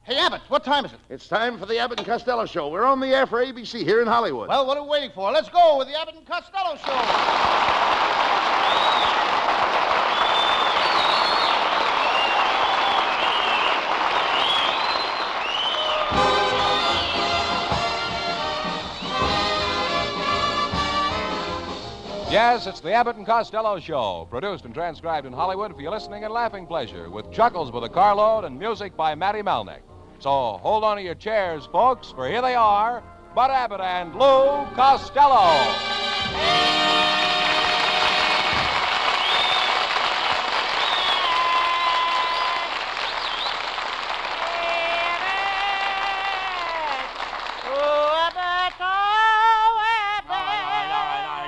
Hey, Abbott, what time is it? It's time for the Abbott and Costello Show. We're on the air for ABC here in Hollywood. Well, what are we waiting for? Let's go with the Abbott and Costello Show. Yes, it's the Abbott and Costello Show, produced and transcribed in Hollywood for your listening and laughing pleasure, with chuckles with a carload and music by Matty Melnick. So hold on to your chairs, folks, for here they are, Bud Abbott and Lou Costello.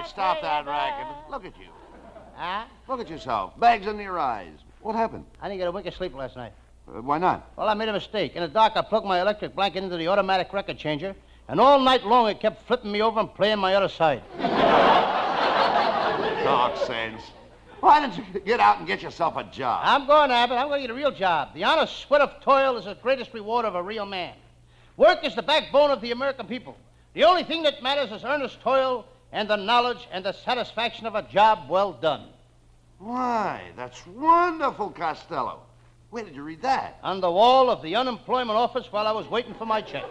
Stop that racket. Look at you. Huh? Look at yourself. Bags under your eyes. What happened? I didn't get a wink of sleep last night. Why not? Well, I made a mistake. In the dark, I plugged my electric blanket into the automatic record changer, and all night long it kept flipping me over and playing my other side. Nonsense. Why don't you get out and get yourself a job? I'm going, Abbott. I'm going to get a real job. The honest sweat of toil is the greatest reward of a real man. Work is the backbone of the American people. The only thing that matters is earnest toil and the knowledge and the satisfaction of a job well done. Why, that's wonderful, Costello. Where did you read that? On the wall of the unemployment office while I was waiting for my check.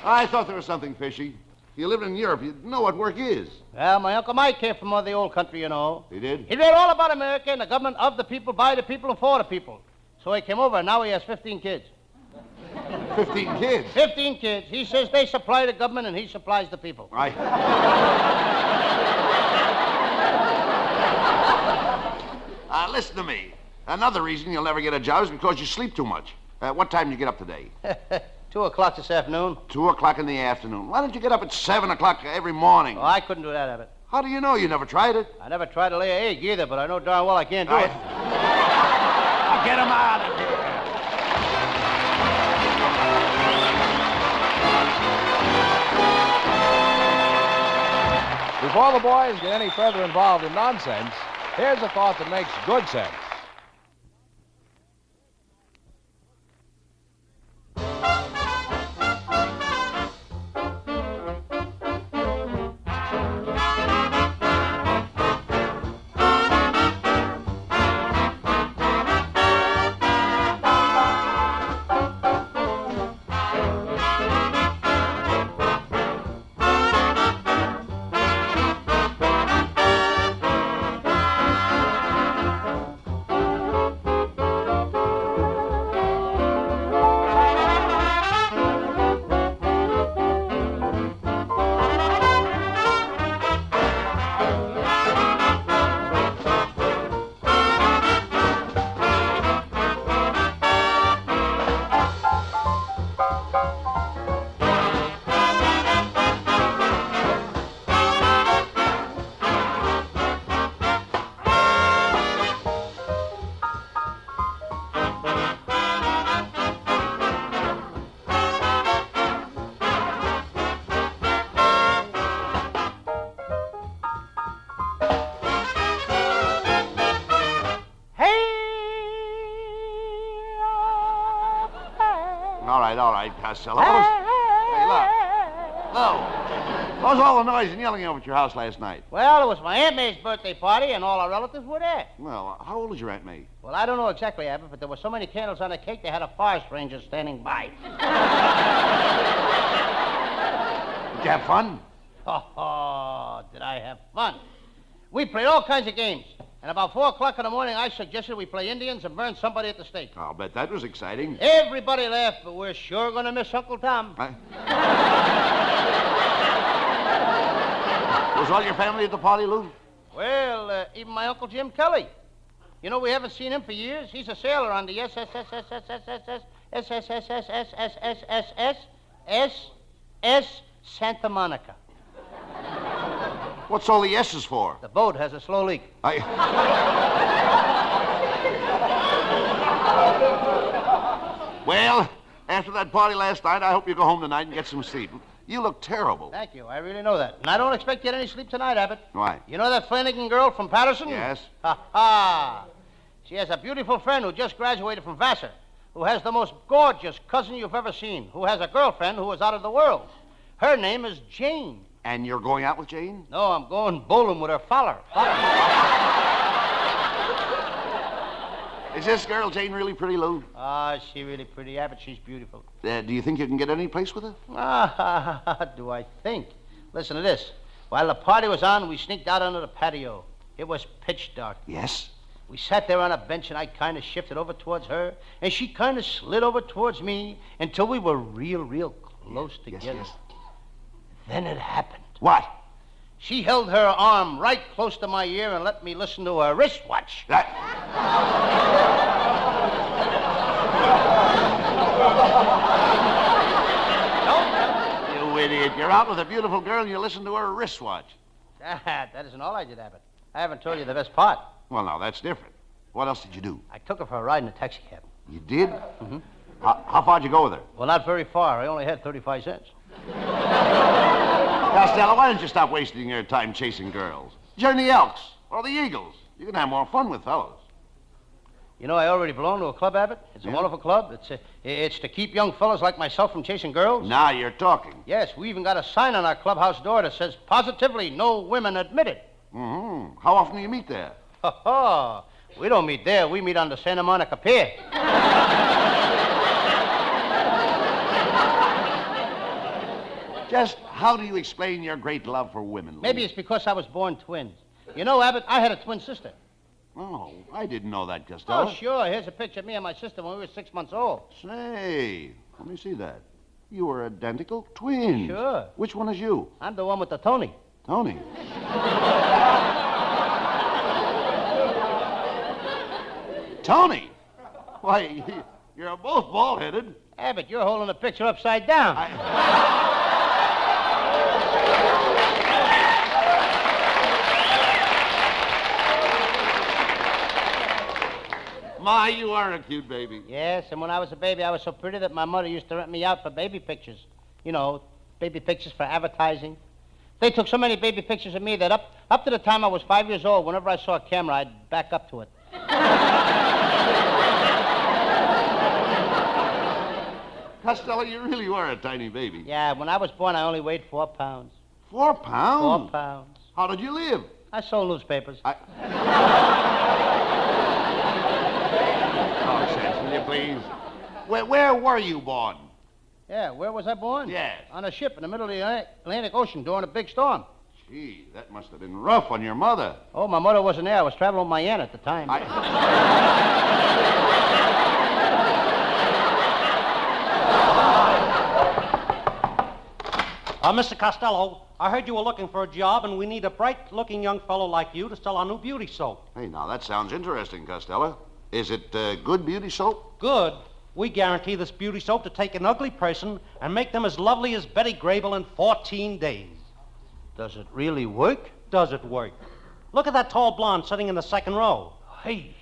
I thought there was something fishy. If you lived in Europe, you'd know what work is. Well, my Uncle Mike came from the old country, you know. He did? He read all about America and the government of the people, by the people, and for the people. So he came over, and now he has 15 kids. 15 kids? 15 kids. He says they supply the government, and he supplies the people. Right. Listen to me. Another reason you'll never get a job is because you sleep too much. What time did you get up today? 2 o'clock this afternoon. 2 o'clock in the afternoon. Why don't you get up at 7 o'clock every morning? Oh, I couldn't do that, Abbott. How do you know? You never tried it. I never tried to lay an egg either, but I know darn well I can't do it. Get him out of here. Before the boys get any further involved in nonsense, here's a thought that makes good sense. All right, Costello. Hey, look. Lou, what was all the noise and yelling over at your house last night? Well, it was my Aunt May's birthday party, and all our relatives were there. Well, how old is your Aunt May? Well, I don't know exactly, Abbott, but there were so many candles on the cake, they had a forest ranger standing by. Did you have fun? Oh, did I have fun? We played all kinds of games. And about 4 o'clock in the morning, I suggested we play Indians and burn somebody at the stake. I'll bet that was exciting. Everybody laughed, but we're sure going to miss Uncle Tom. Was all your family at the party, Lou? Well, even my Uncle Jim Kelly. You know, we haven't seen him for years. He's a sailor on the SS Santa Monica. What's all the S's for? The boat has a slow leak. Well, after that party last night, I hope you go home tonight and get some sleep. You look terrible. Thank you. I really know that. And I don't expect to get any sleep tonight, Abbott. Why? You know that Flanagan girl from Patterson? Yes. Ha ha. She has a beautiful friend who just graduated from Vassar, who has the most gorgeous cousin you've ever seen, who has a girlfriend who is out of the world. Her name is Jane. And you're going out with Jane? No, I'm going bowling with her father. Is this girl Jane really pretty, Lou? Ah, she really pretty, Abbott. She's beautiful. Do you think you can get any place with her? Do I think? Listen to this. While the party was on, we sneaked out onto the patio. It was pitch dark. Yes? We sat there on a bench, and I kind of shifted over towards her, and she kind of slid over towards me until we were real close together. Yes. Then it happened. What? She held her arm right close to my ear and let me listen to her wristwatch. That... You idiot. You're out with a beautiful girl and you listen to her wristwatch. That isn't all I did, Abbott. I haven't told you the best part. Well, now, that's different. What else did you do? I took her for a ride in a taxi cab. You did? Mm-hmm. How far'd you go with her? Well, not very far. I only had 35 cents. Costello, why don't you stop wasting your time chasing girls? Join the Elks or the Eagles. You can have more fun with fellows. You know, I already belong to a club, Abbott. It's a wonderful club. It's to keep young fellows like myself from chasing girls. Now you're talking. Yes, we even got a sign on our clubhouse door that says positively no women admitted. Mm-hmm. How often do you meet there? Ha ha! We don't meet there. We meet on the Santa Monica Pier. Just how do you explain your great love for women, Lou? Maybe it's because I was born twins. You know, Abbott, I had a twin sister. Oh, I didn't know that, Costello. Oh, sure. Here's a picture of me and my sister when we were 6 months old. Say, let me see that. You were identical twins. Sure. Which one is you? I'm the one with the Tony. Tony. Tony? Why, you're both bald-headed. Abbott, you're holding the picture upside down. My, you are a cute baby. Yes, and when I was a baby, I was so pretty that my mother used to rent me out for baby pictures. You know, baby pictures for advertising. They took so many baby pictures of me that up to the time I was 5 years old, whenever I saw a camera, I'd back up to it. Costello, you really were a tiny baby. Yeah, when I was born, I only weighed 4 pounds. 4 pounds? 4 pounds. How did you live? I sold newspapers. Oh, sense, will you please? Where were you born? Yeah, where was I born? Yes. On a ship in the middle of the Atlantic Ocean during a big storm. Gee, that must have been rough on your mother. Oh, my mother wasn't there. I was traveling with my aunt at the time. Mr. Costello, I heard you were looking for a job, and we need a bright-looking young fellow like you to sell our new beauty soap. Hey, now, that sounds interesting, Costello. Is it good beauty soap? Good. We guarantee this beauty soap to take an ugly person and make them as lovely as Betty Grable in 14 days. Does it really work? Does it work? Look at that tall blonde sitting in the second row. Hey.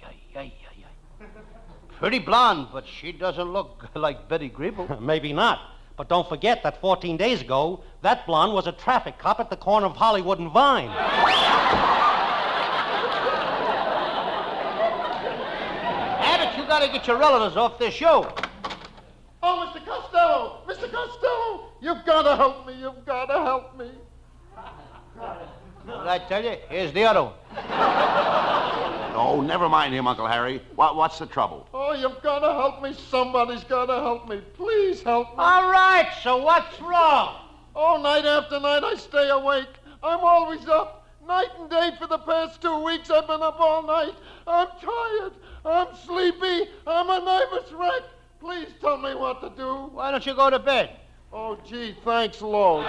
Pretty blonde, but she doesn't look like Betty Grable. Maybe not. But don't forget that 14 days ago, that blonde was a traffic cop at the corner of Hollywood and Vine. Abbott, you gotta get your relatives off this show. Oh, Mr. Costello! Mr. Costello! You've got to help me. You've got to help me. What did I tell you? Here's the other one. Oh, never mind him, Uncle Harry. What's the trouble? Oh, you've got to help me. Somebody's got to help me. Please help me. All right, so what's wrong? Oh, night after night I stay awake. I'm always up. Night and day for the past 2 weeks I've been up all night. I'm tired. I'm sleepy. I'm a nervous wreck. Please tell me what to do. Why don't you go to bed? Oh, gee, thanks, Lord.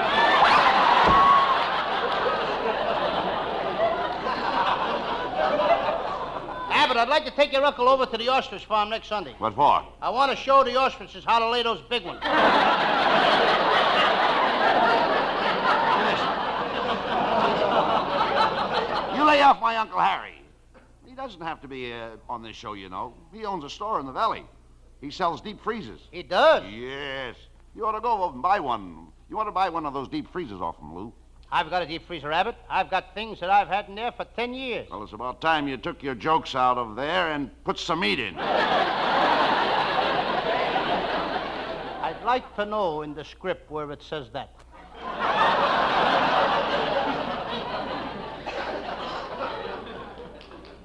Abbott, I'd like to take your uncle over to the ostrich farm next Sunday. What for? I want to show the ostriches how to lay those big ones. You lay off my Uncle Harry. He doesn't have to be on this show, you know. He owns a store in the valley. He sells deep freezers. He does? Yes. You ought to go over and buy one. You ought to buy one of those deep freezers off him, Lou. I've got a deep freezer, Abbott. I've got things that I've had in there for 10 years. Well, it's about time you took your jokes out of there and put some meat in. I'd like to know in the script where it says that.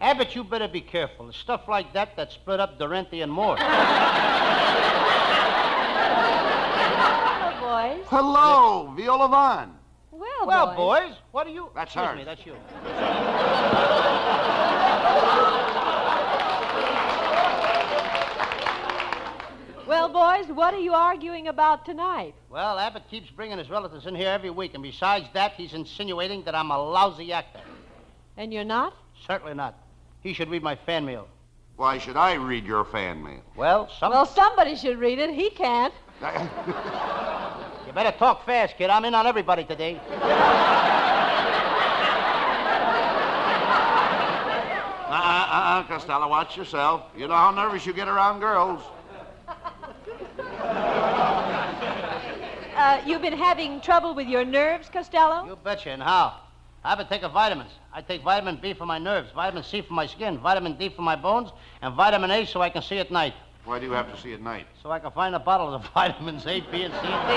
Abbott, you better be careful. Stuff like that split up Durante and Moore. Boys. Hello, Viola Vaughn. Well, boys, what are you... That's Excuse hers. me, that's you. Well, boys, what are you arguing about tonight? Well, Abbott keeps bringing his relatives in here every week, and besides that, he's insinuating that I'm a lousy actor. And you're not? Certainly not. He should read my fan mail. Why should I read your fan mail? Well, Well, somebody should read it. He can't. You better talk fast, kid. I'm in on everybody today. Costello, watch yourself. You know how nervous you get around girls. You've been having trouble with your nerves, Costello? You betcha, and how? I've been taking vitamins. I take vitamin B for my nerves, vitamin C for my skin, vitamin D for my bones, and vitamin A so I can see at night. Why do you have to see at night? So I can find the bottles of vitamins A, B, and C, and D.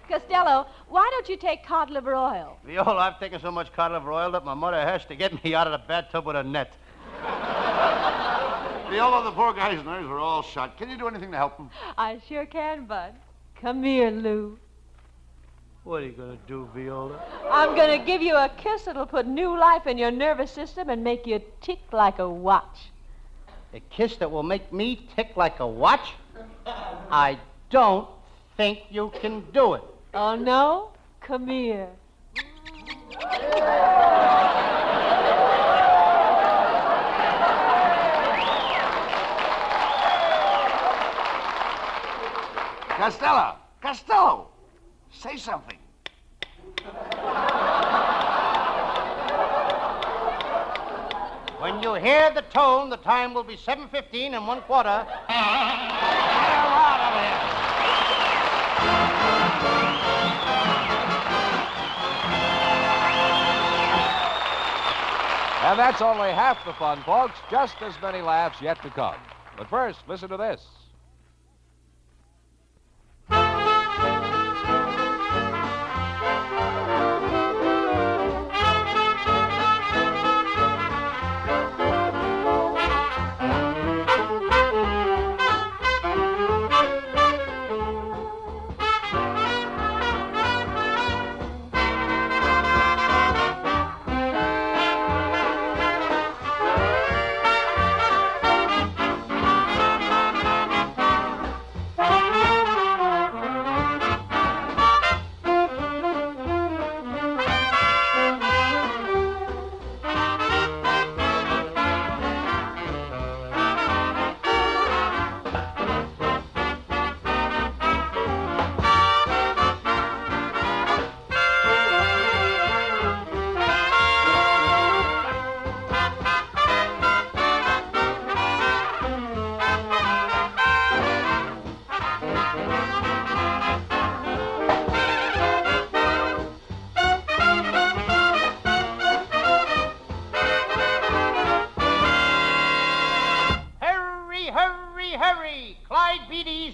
Costello, why don't you take cod liver oil? Viola, I've taken so much cod liver oil that my mother has to get me out of the bathtub with a net. Viola, the poor guy's nerves are all shot. Can you do anything to help him? I sure can, Bud. Come here, Lou. What are you going to do, Viola? I'm going to give you a kiss that'll put new life in your nervous system and make you tick like a watch. A kiss that will make me tick like a watch? I don't think you can do it. Oh, no? Come here. Costello, say something. When you hear the tone, the time will be 7:15 and 1/4. And that's only half the fun, folks. Just as many laughs yet to come. But first, listen to this.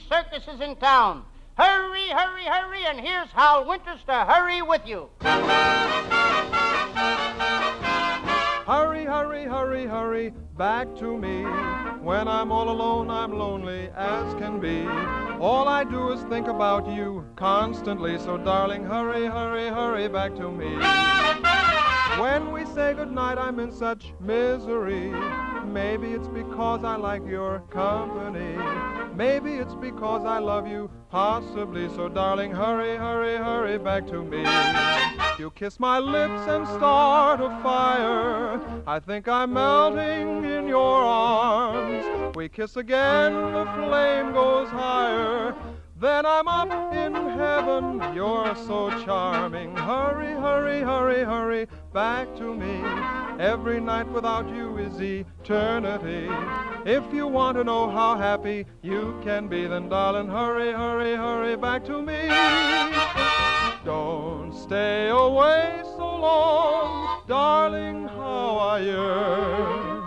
Circus is in town. Hurry, hurry, hurry, and here's Hal Winters to hurry with you. Hurry, hurry, hurry, hurry, back to me. When I'm all alone, I'm lonely as can be. All I do is think about you constantly. So, darling, hurry, hurry, hurry back to me. When we say goodnight, I'm in such misery. Maybe it's because I like your company. Maybe it's because I love you, possibly. So, darling, hurry, hurry, hurry back to me. You kiss my lips and start a fire. I think I'm melting in your arms. We kiss again, the flame goes higher. Then I'm up in heaven, you're so charming. Hurry, hurry, hurry, hurry back to me. Every night without you is eternity. If you want to know how happy you can be, then darling, hurry, hurry, hurry back to me. Don't stay away so long, darling, how I yearn.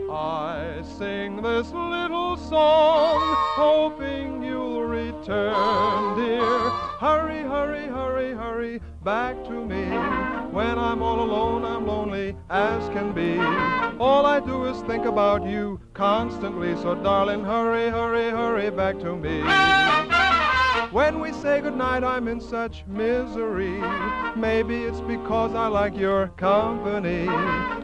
I sing this little song, hoping you'll return, dear. Hurry, hurry, hurry, hurry back to me. When I'm all alone, I'm lonely as can be. All I do is think about you constantly, so darling, hurry, hurry, hurry back to me. When we say goodnight, I'm in such misery. Maybe it's because I like your company.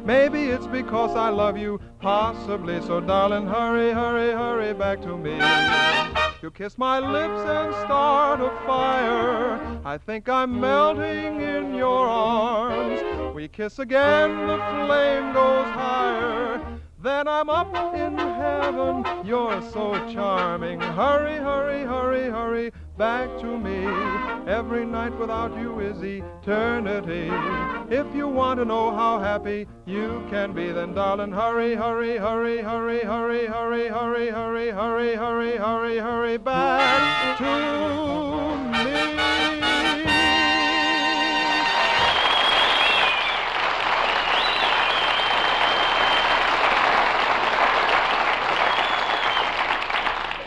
Maybe it's because I love you, possibly. So, darling, hurry, hurry, hurry back to me. You kiss my lips and start a fire. I think I'm melting in your arms. We kiss again, the flame goes higher. Then I'm up in heaven, you're so charming. Hurry, hurry, hurry, hurry back to me. Every night without you is eternity. If you want to know how happy you can be, then darling, hurry, hurry, hurry, hurry, hurry, hurry, hurry, hurry, hurry, hurry, hurry, hurry back to me.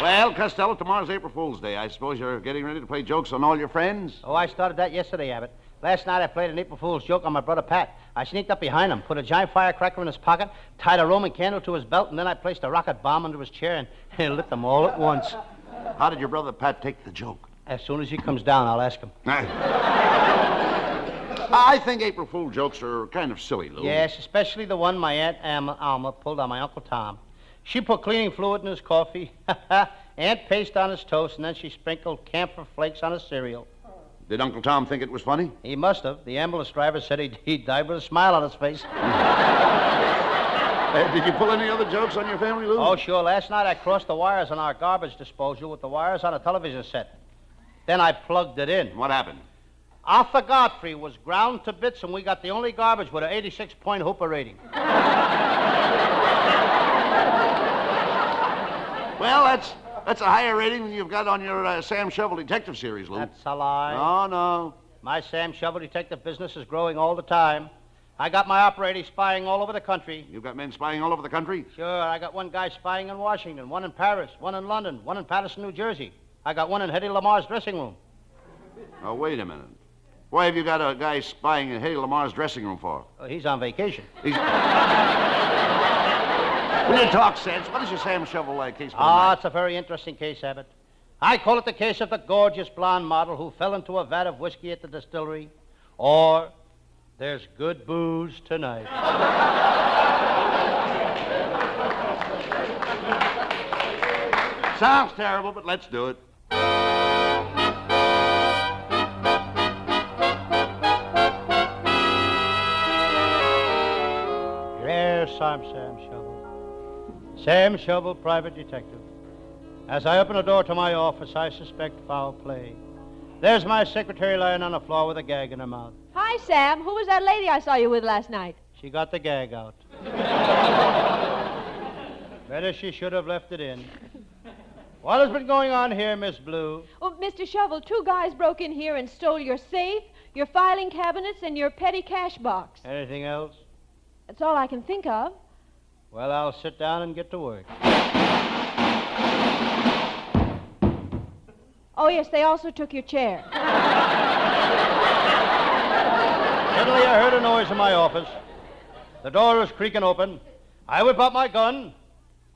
Well, Costello, tomorrow's April Fool's Day. I suppose you're getting ready to play jokes on all your friends? Oh, I started that yesterday, Abbott. Last night I played an April Fool's joke on my brother Pat. I sneaked up behind him, put a giant firecracker in his pocket, tied a Roman candle to his belt, and then I placed a rocket bomb under his chair and lit them all at once. How did your brother Pat take the joke? As soon as he comes down, I'll ask him. I think April Fool jokes are kind of silly, Lou. Yes, especially the one my Aunt Alma pulled on my Uncle Tom. She put cleaning fluid in his coffee, ant paste on his toast, and then she sprinkled camphor flakes on his cereal. Did Uncle Tom think it was funny? He must have. The ambulance driver said he died with a smile on his face. Did you pull any other jokes on your family, Lou? Oh, sure. Last night I crossed the wires on our garbage disposal with the wires on a television set. Then I plugged it in. What happened? Arthur Godfrey was ground to bits, and we got the only garbage with an 86-point Hooper rating. Well, that's a higher rating than you've got on your Sam Shovel Detective series, Lou. That's a lie. Oh, no. My Sam Shovel Detective business is growing all the time. I got my operators spying all over the country. You've got men spying all over the country? Sure, I got one guy spying in Washington, one in Paris, one in London, one in Patterson, New Jersey. I got one in Hedy Lamar's dressing room. Oh, wait a minute. Why have you got a guy spying in Hedy Lamar's dressing room for? Oh, he's on vacation. When you talk sense, what is your Sam Shovel case? It's a very interesting case, Abbott. I call it the case of the gorgeous blonde model who fell into a vat of whiskey at the distillery, or there's good booze tonight. Sounds terrible, but let's do it. Yes, I'm Sam Shovel. Sam Shovel, private detective. As I open the door to my office, I suspect foul play. There's my secretary lying on the floor with a gag in her mouth. Hi, Sam. Who was that lady I saw you with last night? She got the gag out. Better she should have left it in. What has been going on here, Miss Blue? Oh, Mr. Shovel, two guys broke in here and stole your safe, your filing cabinets, and your petty cash box. Anything else? That's all I can think of. Well, I'll sit down and get to work. Oh, yes, they also took your chair. Suddenly I heard a noise in my office. The door was creaking open. I whip out my gun.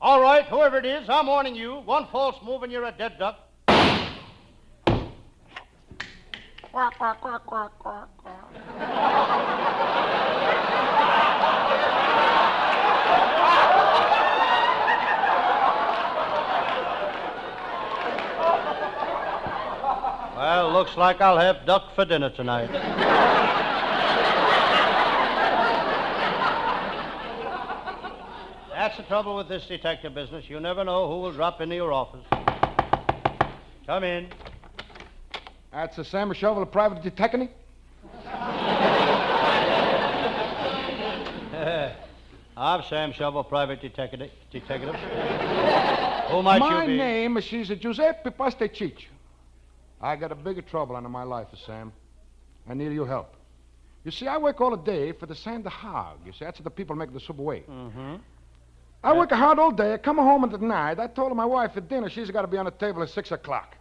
All right, whoever it is, I'm warning you. One false move and you're a dead duck. Quack, quack, quack, quack, quack, quack. Well, looks like I'll have duck for dinner tonight. That's the trouble with this detective business. You never know who will drop into your office. Come in. That's a Sam Shovel, a private detective? I'm Sam Shovel, private detective. Who might My you be? name is Giuseppe Pasticcio. I got a bigger trouble under my life, Sam. I need your help. You see, I work all day for the Sand Hog. You see, that's what the people make the subway. Mm-hmm. I work hard all day. I come home at night. I told my wife at dinner she's got to be on the table at 6 o'clock.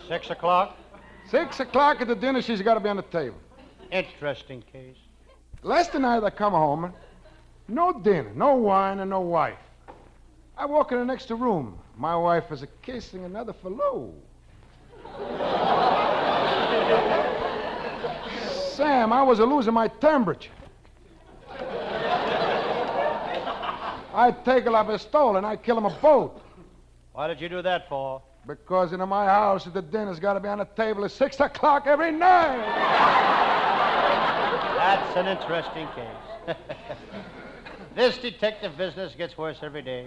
$6 o'clock? 6 o'clock at the dinner, she's got to be on the table. Interesting case. Last night I come home, no dinner, no wine, and no wife. I walk in the next room. My wife is kissing another fellow. Sam, I was losing my temperature. I take a la pistol and I kill him both. Why did you do that for? Because in my house, the dinner's got to be on the table at 6 o'clock every night. That's an interesting case. This detective business gets worse every day.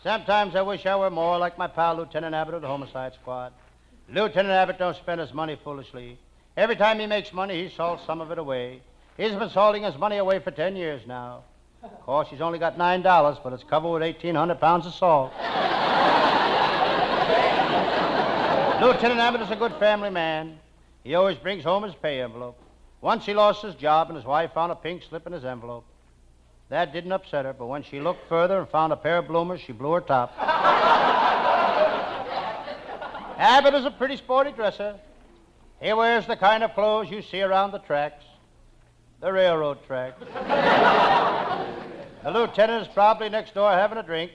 Sometimes I wish I were more like my pal Lieutenant Abbott of the Homicide Squad. Lieutenant Abbott don't spend his money foolishly. Every time he makes money, he salts some of it away. He's been salting his money away for 10 years now. Of course, he's only got $9, but it's covered with 1,800 pounds of salt. Lieutenant Abbott is a good family man. He always brings home his pay envelope. Once he lost his job and his wife found a pink slip in his envelope. That didn't upset her, but when she looked further and found a pair of bloomers, she blew her top. Abbott is a pretty sporty dresser. He wears the kind of clothes you see around the tracks, the railroad tracks. The lieutenant is probably next door having a drink.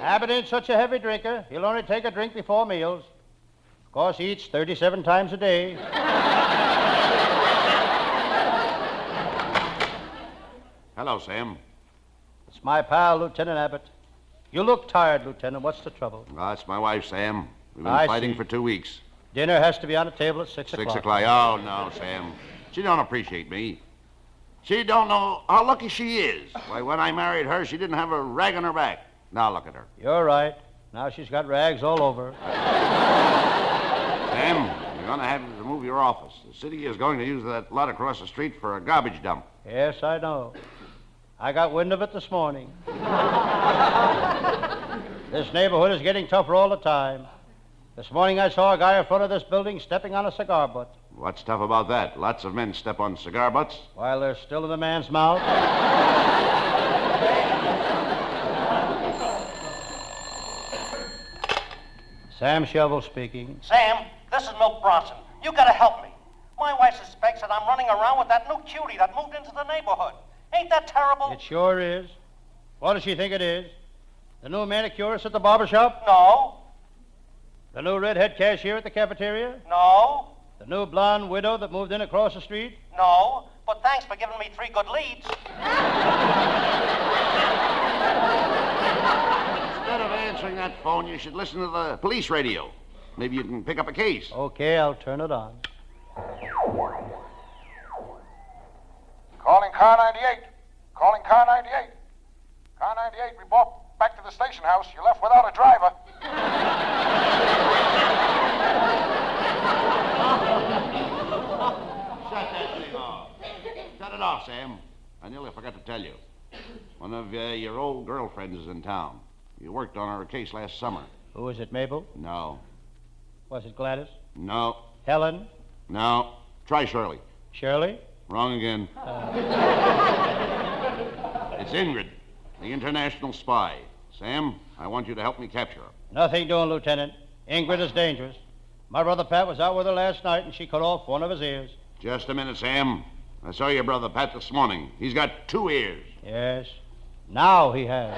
Abbott ain't such a heavy drinker. He'll only take a drink before meals. Of course, he eats 37 times a day. Hello, Sam. It's my pal, Lieutenant Abbott. You look tired, Lieutenant. What's the trouble? That's my wife, Sam. We've been I fighting see. for 2 weeks. Dinner has to be on the table at 6 o'clock. 6 o'clock. Oh, no, Sam. She don't appreciate me. She don't know how lucky she is. Why, when I married her, she didn't have a rag on her back. Now look at her. You're right. Now she's got rags all over. Sam, you're going to have to move your office. The city is going to use that lot across the street for a garbage dump. Yes, I know. I got wind of it this morning. This neighborhood is getting tougher all the time. This morning I saw a guy in front of this building stepping on a cigar butt. What's tough about that? Lots of men step on cigar butts. While they're still in the man's mouth. Sam Shovel speaking. Sam, this is Milt Bronson. You gotta help me. My wife suspects that I'm running around with that new cutie that moved into the neighborhood. Ain't that terrible? It sure is. What does she think it is? The new manicurist at the barber shop? No. The new redhead cashier at the cafeteria? No. The new blonde widow that moved in across the street? No. But thanks for giving me 3 good leads. Instead of answering that phone, you should listen to the police radio. Maybe you can pick up a case. Okay, I'll turn it on. Calling car 98. Calling car 98. Car 98, report back to the station house. You left without a driver. Shut that thing off. Shut it off, Sam. I nearly forgot to tell you. One of your old girlfriends is in town. You worked on her case last summer. Who is it, Mabel? No. Was it Gladys? No. Helen? No. Try Shirley. Shirley? Wrong again. It's Ingrid, the international spy. Sam, I want you to help me capture her. Nothing doing, Lieutenant. Ingrid is dangerous. My brother Pat was out with her last night, and she cut off one of his ears. Just a minute, Sam. I saw your brother Pat this morning. He's got 2 ears. Yes. Now he has.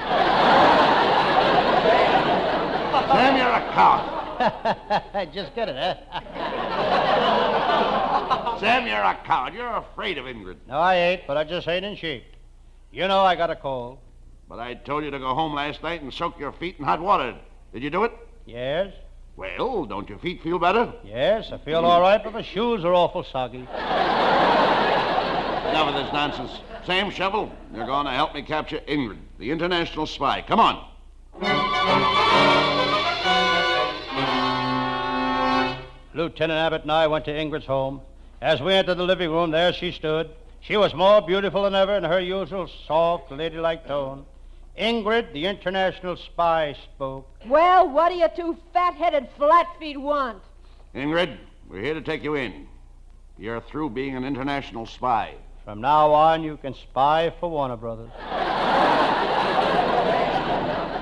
Sam, you're a coward. Just get it, huh? Sam, you're a coward. You're afraid of Ingrid. No, I ain't, but I just ain't in shape. You know I got a cold. But I told you to go home last night and soak your feet in hot water. Did you do it? Yes? Well, don't your feet feel better? Yes, I feel all right, but my shoes are awful soggy. Enough of this nonsense. Sam Shovel, you're going to help me capture Ingrid, the international spy. Come on. Lieutenant Abbott and I went to Ingrid's home. As we entered the living room, there she stood. She was more beautiful than ever in her usual soft, ladylike tone. Ingrid, the international spy, spoke. Well, what do you two fat-headed flat feet want? Ingrid, we're here to take you in. You're through being an international spy. From now on, you can spy for Warner Brothers.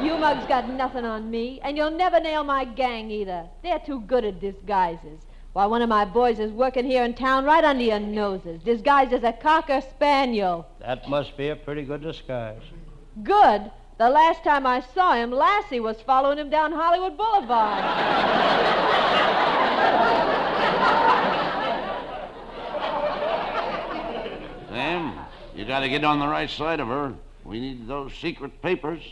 You mugs got nothing on me, and you'll never nail my gang either. They're too good at disguises. Why, one of my boys is working here in town right under your noses, disguised as a cocker spaniel. That must be a pretty good disguise. Good? The last time I saw him, Lassie was following him down Hollywood Boulevard. Sam, you got to get on the right side of her. We need those secret papers.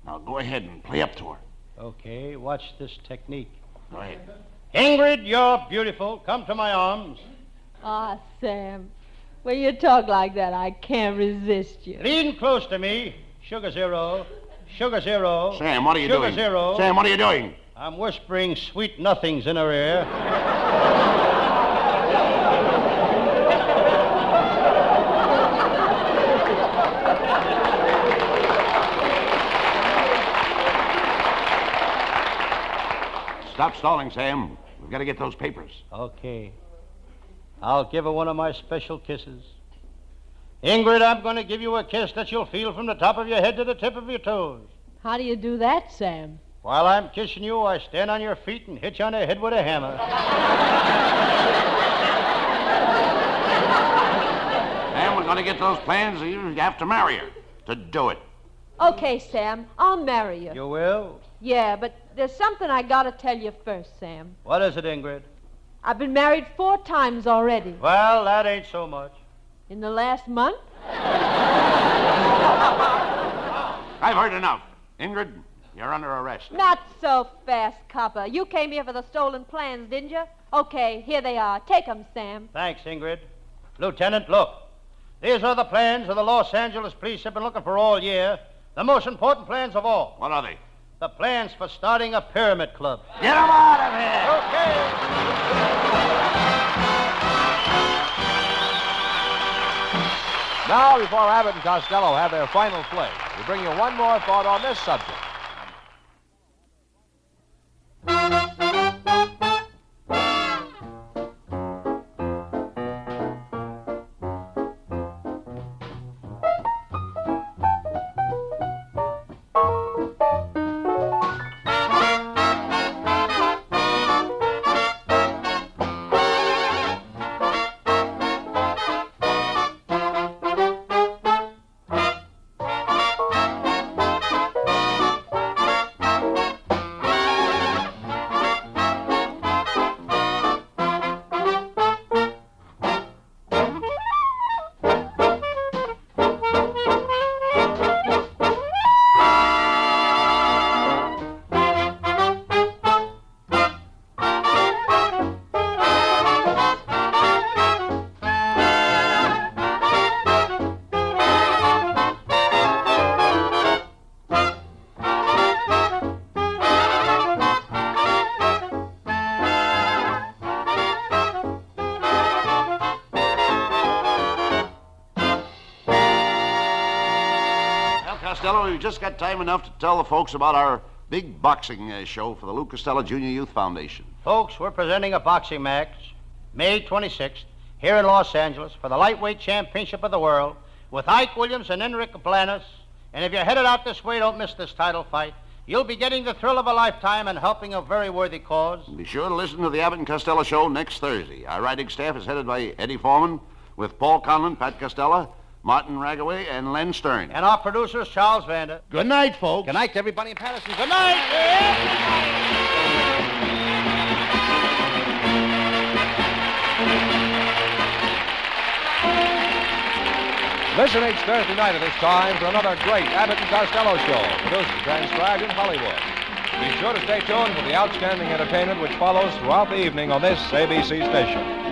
Now go ahead and play up to her. Okay, watch this technique. Go ahead. Ingrid, you're beautiful. Come to my arms. Ah, Sam, when you talk like that, I can't resist you. Lean close to me. Sugar zero. Sugar zero. Sam, what are you doing? Sugar zero. Sam, what are you doing? I'm whispering sweet nothings in her ear. Stop stalling, Sam. We've got to get those papers. Okay. I'll give her one of my special kisses. Ingrid, I'm going to give you a kiss that you'll feel from the top of your head to the tip of your toes. How do you do that, Sam? While I'm kissing you, I stand on your feet and hit you on the head with a hammer. Sam, we're going to get those plans. You have to marry her to do it. Okay, Sam, I'll marry you. You will? Yeah, but there's something I gotta tell you first, Sam. What is it, Ingrid? I've been married 4 times already. Well, that ain't so much. In the last month? I've heard enough. Ingrid, you're under arrest. Not so fast, copper. You came here for the stolen plans, didn't you? Okay, here they are. Take 'em, Sam. Thanks, Ingrid. Lieutenant, look. These are the plans that the Los Angeles police have been looking for all year. The most important plans of all. What are they? The plans for starting a pyramid club. Get them out of here! Okay. Now, before Abbott and Costello have their final play, we bring you one more thought on this subject. Costello, we've just got time enough to tell the folks about our big boxing show for the Lou Costello Junior Youth Foundation. Folks, we're presenting a boxing match May 26th here in Los Angeles for the lightweight championship of the world with Ike Williams and Enrique Blanes. And if you're headed out this way, don't miss this title fight. You'll be getting the thrill of a lifetime and helping a very worthy cause. Be sure to listen to the Abbott and Costello show next Thursday. Our writing staff is headed by Eddie Foreman with Paul Conlon, Pat Costello, Martin Ragaway, and Len Stern. And our producer is Charles Vander. Good night, folks. Good night to everybody in Patterson. Good night. Listen each Thursday night at this time for another great Abbott and Costello show, produced and transcribed in Hollywood. Be sure to stay tuned for the outstanding entertainment which follows throughout the evening on this ABC station.